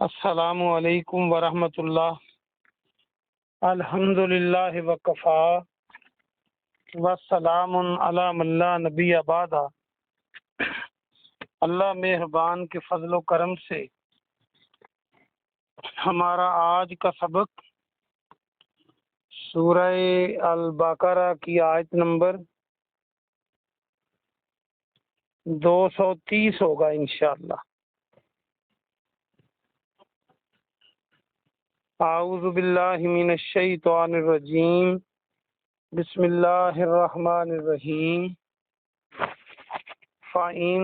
السلام علیکم ورحمۃ اللہ۔ الحمد للہ وکفا وسلام علی من لا نبی بعد۔ اللہ مہربان کے فضل و کرم سے ہمارا آج کا سبق سورہ البقرہ کی آیت نمبر 230 ہوگا انشاءاللہ۔ اعوذ باللہ من الشیطان الرجیم، بسم اللہ الرحمن الرحیم۔ فَإِن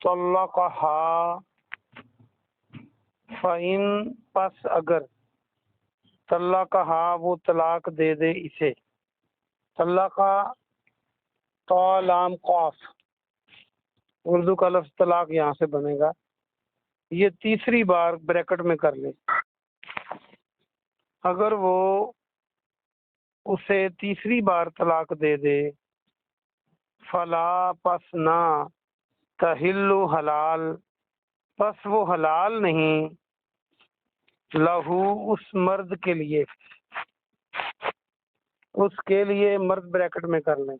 طَلَّقَهَا، فَإِن پس اگر، طَلَّقَهَا وہ طلاق دے دے اسے، طلقہ تو لام قاف، اردو کا لفظ طلاق یہاں سے بنے گا۔ یہ تیسری بار بریکٹ میں کر لیں، اگر وہ اسے تیسری بار طلاق دے دے، فلا پس نہ، تحل حلال پس وہ حلال نہیں، لہو اس مرد کے لیے، اس کے لیے مرد بریکٹ میں کر لیں،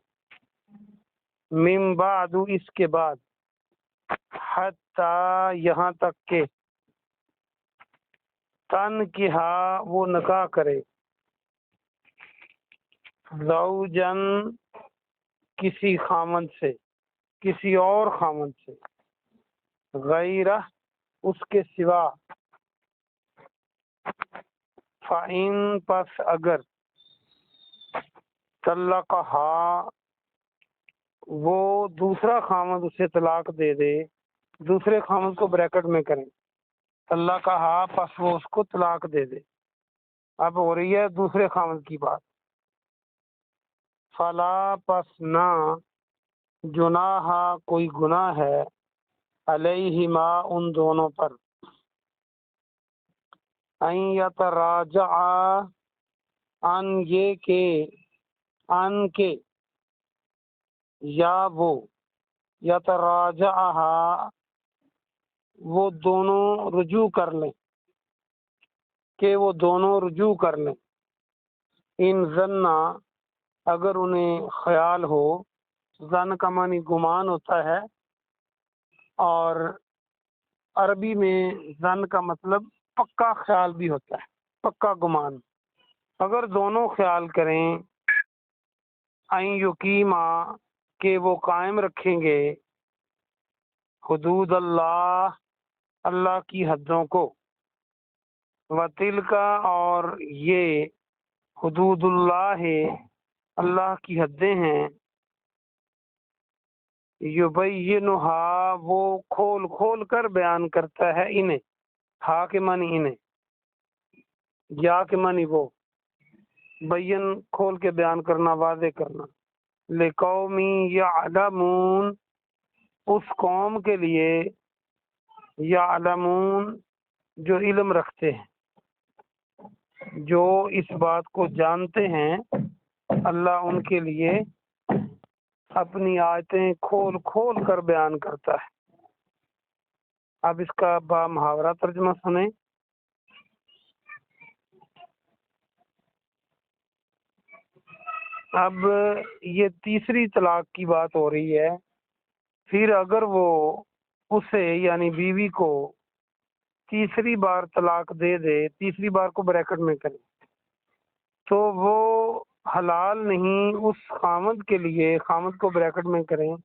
من بعد اس کے بعد، حتی یہاں تک کہ، تنکحہ وہ نکاح کرے، زوجن کسی خامند سے، کسی اور خامند سے، غیرہ اس کے سوا، فَإِن پس اگر، طلقہا وہ دوسرا خامند اسے طلاق دے دے، دوسرے خامند کو بریکٹ میں کریں، طلقہا پس وہ اس کو طلاق دے دے، اب ہو رہی ہے دوسرے خامند کی بات، فلا پس نہ، جناح کوئی گناہ ہے، علیہما ان دونوں پر، ان یتراجعا ان یہ کہ، ان کے، یا وہ، یتراجعہا وہ دونوں رجوع کر لیں، کہ وہ دونوں رجوع کر لیں، ان ظنا اگر انہیں خیال ہو، ظن کا معنی گمان ہوتا ہے، اور عربی میں ظن کا مطلب پکا خیال بھی ہوتا ہے، پکا گمان، اگر دونوں خیال کریں، این یقیما کہ وہ قائم رکھیں گے، حدود اللہ اللہ کی حدوں کو، وتلک اور یہ حدود اللہ اللہ کی حدیں ہیں، یبینھا وہ کھول کھول کر بیان کرتا ہے انہیں، ہا کے معنی انہیں، یا کے معنی وہ، بین کھول کے بیان کرنا، واضح کرنا، لقوم یعلمون اس قوم کے لیے، یعلمون جو علم رکھتے ہیں، جو اس بات کو جانتے ہیں، اللہ ان کے لیے اپنی آیتیں کھول کھول کر بیان کرتا ہے۔ اب اس کا با محاورہ ترجمہ سنیں۔ اب یہ تیسری طلاق کی بات ہو رہی ہے، پھر اگر وہ اسے یعنی بیوی کو تیسری بار طلاق دے دے، تیسری بار کو بریکٹ میں کرے، تو وہ حلال نہیں اس خامد کے لیے، خامد کو بریکٹ میں کریں،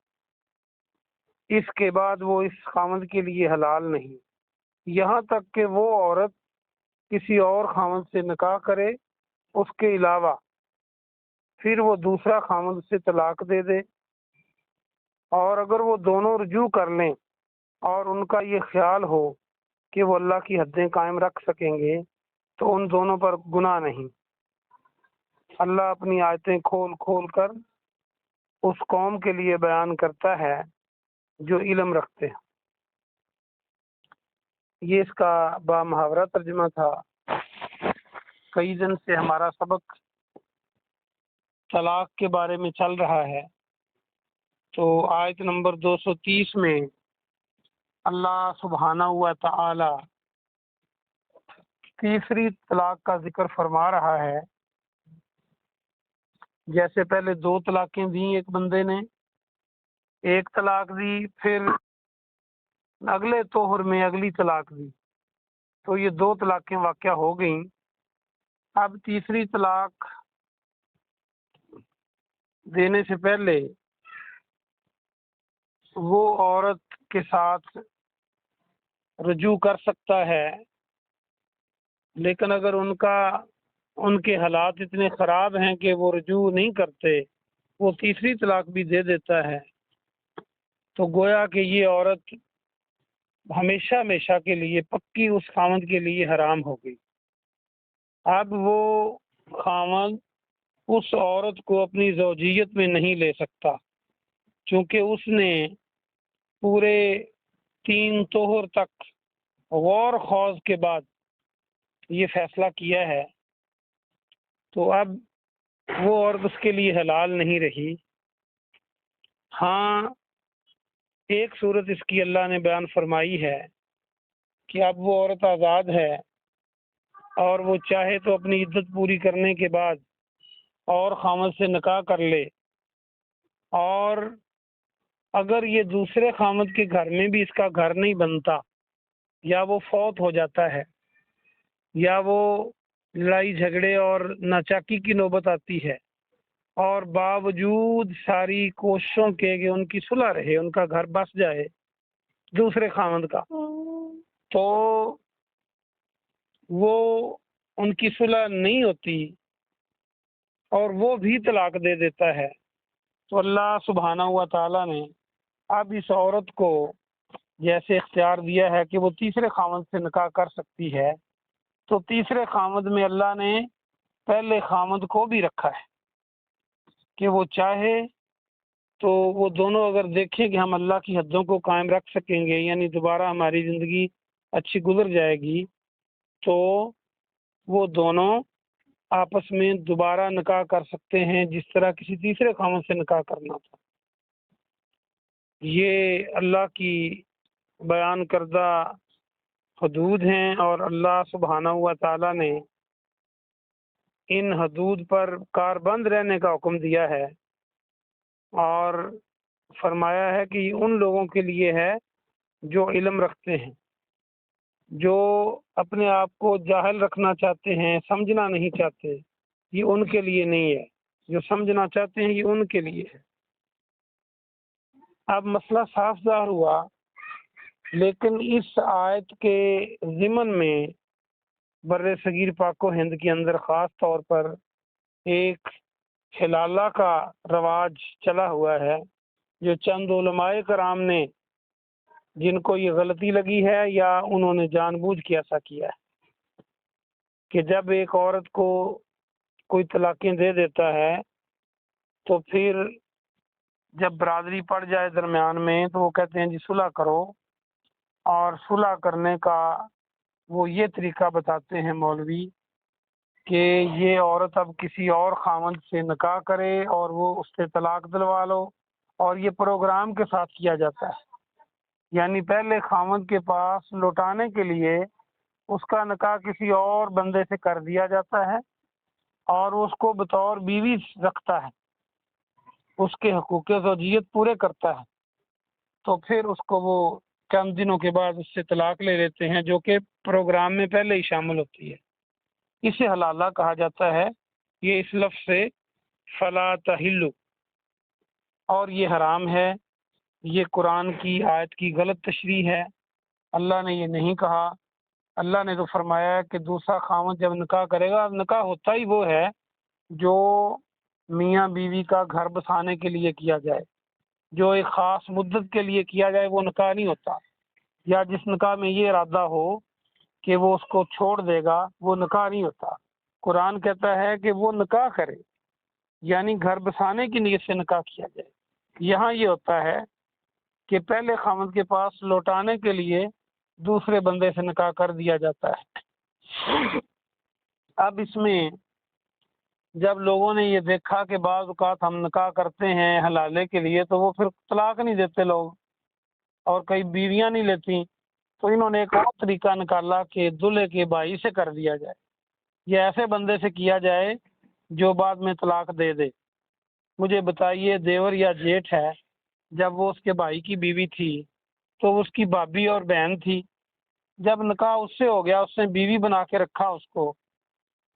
اس کے بعد وہ اس خامد کے لیے حلال نہیں، یہاں تک کہ وہ عورت کسی اور خامد سے نکاح کرے، اس کے علاوہ پھر وہ دوسرا خامد سے طلاق دے دے، اور اگر وہ دونوں رجوع کر لیں اور ان کا یہ خیال ہو کہ وہ اللہ کی حدیں قائم رکھ سکیں گے، تو ان دونوں پر گناہ نہیں۔ اللہ اپنی آیتیں کھول کھول کر اس قوم کے لیے بیان کرتا ہے جو علم رکھتے ہیں۔ یہ اس کا با محاورہ ترجمہ تھا۔ کئی دن سے ہمارا سبق طلاق کے بارے میں چل رہا ہے، تو آیت نمبر 230 میں اللہ سبحانہ و تعالی تیسری طلاق کا ذکر فرما رہا ہے۔ جیسے پہلے 2 طلاقیں دی ایک بندے نے، ایک طلاق دی، پھر اگلے توہر میں اگلی طلاق دی، تو یہ 2 طلاقیں واقع ہو گئیں۔ اب تیسری طلاق دینے سے پہلے وہ عورت کے ساتھ رجوع کر سکتا ہے، لیکن اگر ان کے حالات اتنے خراب ہیں کہ وہ رجوع نہیں کرتے، وہ تیسری طلاق بھی دے دیتا ہے، تو گویا کہ یہ عورت ہمیشہ ہمیشہ کے لیے پکی اس خاوند کے لیے حرام ہو گئی۔ اب وہ خاوند اس عورت کو اپنی زوجیت میں نہیں لے سکتا، چونکہ اس نے پورے 3 طہر تک غور خوض کے بعد یہ فیصلہ کیا ہے، تو اب وہ عورت اس کے لیے حلال نہیں رہی۔ ہاں، ایک صورت اس کی اللہ نے بیان فرمائی ہے کہ اب وہ عورت آزاد ہے اور وہ چاہے تو اپنی عدت پوری کرنے کے بعد اور خاوند سے نکاح کر لے، اور اگر یہ دوسرے خاوند کے گھر میں بھی اس کا گھر نہیں بنتا، یا وہ فوت ہو جاتا ہے، یا وہ لڑائی جھگڑے اور ناچاکی کی نوبت آتی ہے، اور باوجود ساری کوششوں کے کہ ان کی صلح رہے، ان کا گھر بس جائے دوسرے خاوند کا، تو وہ ان کی صلح نہیں ہوتی اور وہ بھی طلاق دے دیتا ہے، تو اللہ سبحانہ و تعالیٰ نے اب اس عورت کو جیسے اختیار دیا ہے کہ وہ تیسرے خاوند سے نکاح کر سکتی ہے، تو تیسرے خاوند میں اللہ نے پہلے خاوند کو بھی رکھا ہے کہ وہ چاہے تو وہ دونوں اگر دیکھیں کہ ہم اللہ کی حدوں کو قائم رکھ سکیں گے، یعنی دوبارہ ہماری زندگی اچھی گزر جائے گی، تو وہ دونوں آپس میں دوبارہ نکاح کر سکتے ہیں، جس طرح کسی تیسرے خاوند سے نکاح کرنا تھا۔ یہ اللہ کی بیان کردہ حدود ہیں، اور اللہ سبحانہ و تعالیٰ نے ان حدود پر کاربند رہنے کا حکم دیا ہے، اور فرمایا ہے کہ یہ ان لوگوں کے لیے ہے جو علم رکھتے ہیں، جو اپنے آپ کو جاہل رکھنا چاہتے ہیں، سمجھنا نہیں چاہتے، یہ ان کے لیے نہیں ہے، جو سمجھنا چاہتے ہیں یہ ان کے لیے ہے۔ اب مسئلہ صاف ظاہر ہوا، لیکن اس آیت کے ضمن میں بر صغیر پاک و ہند کے اندر خاص طور پر ایک حلالہ کا رواج چلا ہوا ہے، جو چند علماء کرام نے، جن کو یہ غلطی لگی ہے یا انہوں نے جان بوجھ کے ایسا کیا ہے، کہ جب ایک عورت کو کوئی طلاقیں دے دیتا ہے تو پھر جب برادری پڑ جائے درمیان میں تو وہ کہتے ہیں جی صلح کرو، اور صلح کرنے کا وہ یہ طریقہ بتاتے ہیں مولوی کہ یہ عورت اب کسی اور خاوند سے نکاح کرے اور وہ اس سے طلاق دلوا لو، اور یہ پروگرام کے ساتھ کیا جاتا ہے، یعنی پہلے خاوند کے پاس لوٹانے کے لیے اس کا نکاح کسی اور بندے سے کر دیا جاتا ہے، اور اس کو بطور بیوی رکھتا ہے، اس کے حقوق زوجیت پورے کرتا ہے، تو پھر اس کو وہ چند دنوں کے بعد اس سے طلاق لے لیتے ہیں، جو کہ پروگرام میں پہلے ہی شامل ہوتی ہے۔ اسے حلالہ کہا جاتا ہے، یہ اس لفظ سے فلا تحل، اور یہ حرام ہے، یہ قرآن کی آیت کی غلط تشریح ہے، اللہ نے یہ نہیں کہا۔ اللہ نے تو فرمایا ہے کہ دوسرا خاوند جب نکاح کرے گا، نکاح ہوتا ہی وہ ہے جو میاں بیوی کا گھر بسانے کے لیے کیا جائے، جو ایک خاص مدت کے لیے کیا جائے، وہ نکاح نہیں ہوتا، یا جس نکاح میں یہ ارادہ ہو کہ وہ اس کو چھوڑ دے گا، وہ نکاح نہیں ہوتا۔ قرآن کہتا ہے کہ وہ نکاح کرے، یعنی گھر بسانے کی نیت سے نکاح کیا جائے۔ یہاں یہ ہوتا ہے کہ پہلے خاوند کے پاس لوٹانے کے لیے دوسرے بندے سے نکاح کر دیا جاتا ہے۔ اب اس میں جب لوگوں نے یہ دیکھا کہ بعض اوقات ہم نکاح کرتے ہیں حلالے کے لیے، تو وہ پھر طلاق نہیں دیتے لوگ، اور کئی بیویاں نہیں لیتی، تو انہوں نے ایک اور طریقہ نکالا کہ دلہے کے بھائی سے کر دیا جائے، یہ ایسے بندے سے کیا جائے جو بعد میں طلاق دے دے۔ مجھے بتائیے، دیور یا جیٹھ ہے، جب وہ اس کے بھائی کی بیوی تھی تو اس کی بھابھی اور بہن تھی، جب نکاح اس سے ہو گیا، اس نے بیوی بنا کے رکھا اس کو،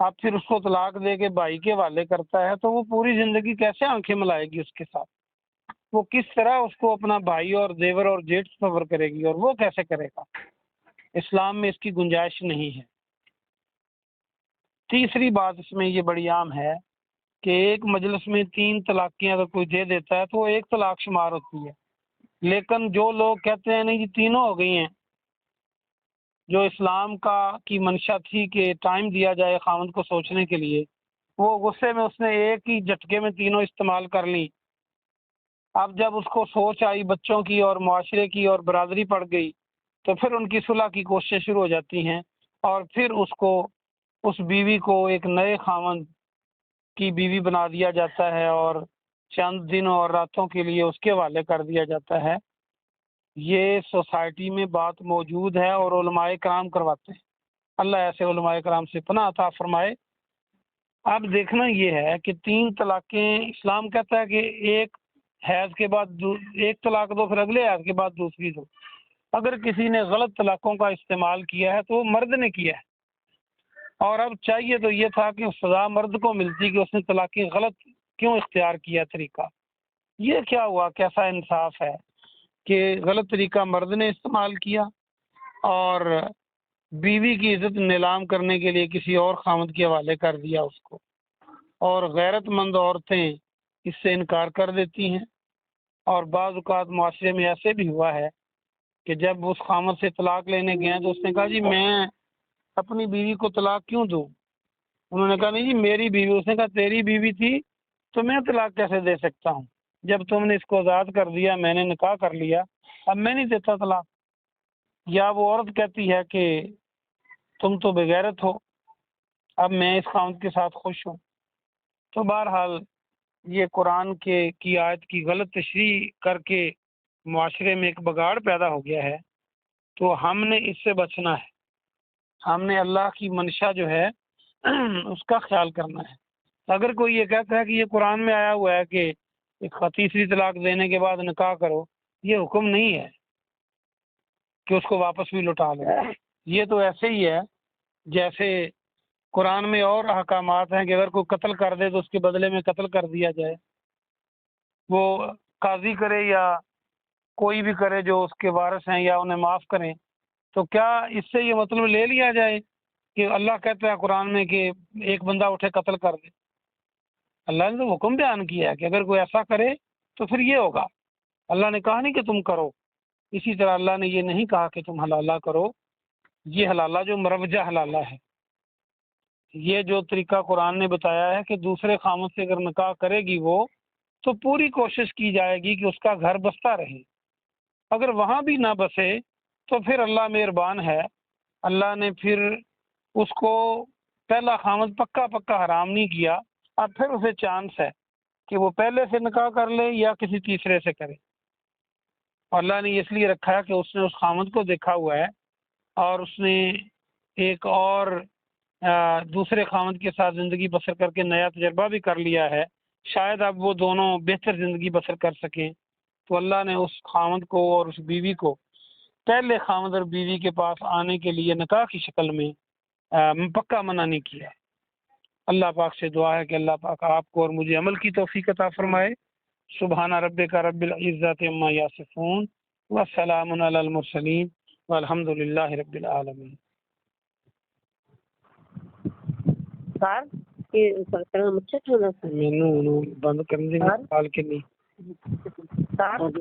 اب پھر اس کو طلاق دے کے بھائی کے حوالے کرتا ہے، تو وہ پوری زندگی کیسے آنکھیں ملائے گی اس کے ساتھ؟ وہ کس طرح اس کو اپنا بھائی اور دیور اور جیٹھ تصور کرے گی، اور وہ کیسے کرے گا؟ اسلام میں اس کی گنجائش نہیں ہے۔ تیسری بات اس میں یہ بڑی عام ہے کہ ایک مجلس میں 3 طلاقیں اگر کوئی دے دیتا ہے تو وہ ایک طلاق شمار ہوتی ہے، لیکن جو لوگ کہتے ہیں نہیں جی تینوں ہو گئی ہیں، جو اسلام کی منشا تھی کہ ٹائم دیا جائے خاوند کو سوچنے کے لیے، وہ غصے میں اس نے ایک ہی جھٹکے میں تینوں استعمال کر لی۔ اب جب اس کو سوچ آئی بچوں کی اور معاشرے کی اور برادری پڑ گئی، تو پھر ان کی صلح کی کوششیں شروع ہو جاتی ہیں، اور پھر اس بیوی کو ایک نئے خاوند کی بیوی بنا دیا جاتا ہے اور چند دنوں اور راتوں کے لیے اس کے حوالے کر دیا جاتا ہے۔ یہ سوسائٹی میں بات موجود ہے اور علماء کرام کرواتے ہیں۔ اللہ ایسے علماء کرام سے پناہ عطا فرمائے۔ اب دیکھنا یہ ہے کہ 3 طلاقیں اسلام کہتا ہے کہ ایک حیض کے بعد ایک طلاق دو، پھر اگلے حیض کے بعد دوسری دو۔ اگر کسی نے غلط طلاقوں کا استعمال کیا ہے تو وہ مرد نے کیا ہے، اور اب چاہیے تو یہ تھا کہ سزا مرد کو ملتی کہ اس نے طلاقیں غلط کیوں اختیار کیا طریقہ۔ یہ کیا ہوا، کیسا انصاف ہے کہ غلط طریقہ مرد نے استعمال کیا اور بیوی کی عزت نیلام کرنے کے لیے کسی اور خاوند کے حوالے کر دیا اس کو، اور غیرت مند عورتیں اس سے انکار کر دیتی ہیں۔ اور بعض اوقات معاشرے میں ایسے بھی ہوا ہے کہ جب اس خاوند سے طلاق لینے گئے تو اس نے کہا جی میں اپنی بیوی کو طلاق کیوں دوں؟ انہوں نے کہا نہیں جی میری بیوی۔ اس نے کہا تیری بیوی تھی تو میں طلاق کیسے دے سکتا ہوں؟ جب تم نے اس کو آزاد کر دیا، میں نے نکاح کر لیا، اب میں نہیں دیتا طلاق۔ یا وہ عورت کہتی ہے کہ تم تو بغیرت ہو، اب میں اس خاوند کے ساتھ خوش ہوں۔ تو بہرحال یہ قرآن کی آیت کی غلط تشریح کر کے معاشرے میں ایک بگاڑ پیدا ہو گیا ہے، تو ہم نے اس سے بچنا ہے۔ ہم نے اللہ کی منشا جو ہے اس کا خیال کرنا ہے۔ اگر کوئی یہ کہتا ہے کہ یہ قرآن میں آیا ہوا ہے کہ تیسری طلاق دینے کے بعد نکاح کرو، یہ حکم نہیں ہے کہ اس کو واپس بھی لوٹا لو۔ یہ تو ایسے ہی ہے جیسے قرآن میں اور احکامات ہیں کہ اگر کوئی قتل کر دے تو اس کے بدلے میں قتل کر دیا جائے، وہ قاضی کرے یا کوئی بھی کرے جو اس کے وارث ہیں، یا انہیں معاف کریں۔ تو کیا اس سے یہ مطلب لے لیا جائے کہ اللہ کہتا ہے قرآن میں کہ ایک بندہ اٹھے قتل کر دے؟ اللہ نے تو حکم بیان کیا ہے کہ اگر کوئی ایسا کرے تو پھر یہ ہوگا۔ اللہ نے کہا نہیں کہ تم کرو، اسی طرح اللہ نے یہ نہیں کہا کہ تم حلالہ کرو۔ یہ حلالہ جو مروجہ حلالہ ہے، یہ جو طریقہ قرآن نے بتایا ہے کہ دوسرے خامد سے اگر نکاح کرے گی وہ، تو پوری کوشش کی جائے گی کہ اس کا گھر بستا رہے۔ اگر وہاں بھی نہ بسے تو پھر اللہ مہربان ہے، اللہ نے پھر اس کو پہلا خامد پکا حرام نہیں کیا، اب پھر اسے چانس ہے کہ وہ پہلے سے نکاح کر لے یا کسی تیسرے سے کرے۔ اور اللہ نے اس لیے رکھا ہے کہ اس نے اس خامد کو دیکھا ہوا ہے اور اس نے ایک اور دوسرے خامد کے ساتھ زندگی بسر کر کے نیا تجربہ بھی کر لیا ہے، شاید اب وہ دونوں بہتر زندگی بسر کر سکیں۔ تو اللہ نے اس خامد کو اور اس بیوی کو پہلے خامد اور بیوی کے پاس آنے کے لیے نکاح کی شکل میں پکا منع نہیں کیا۔ اللہ پاک سے دعا ہے کہ اللہ پاک آپ کو اور مجھے عمل کی توفیق عطا فرمائے۔ سبحان ربک رب العزت عما یصفون والسلام علی المرسلین والحمد للہ رب العالمین۔ سر یہ سر مچھر ہونا مینوں بند کرنے دے، نکال کے نہیں سر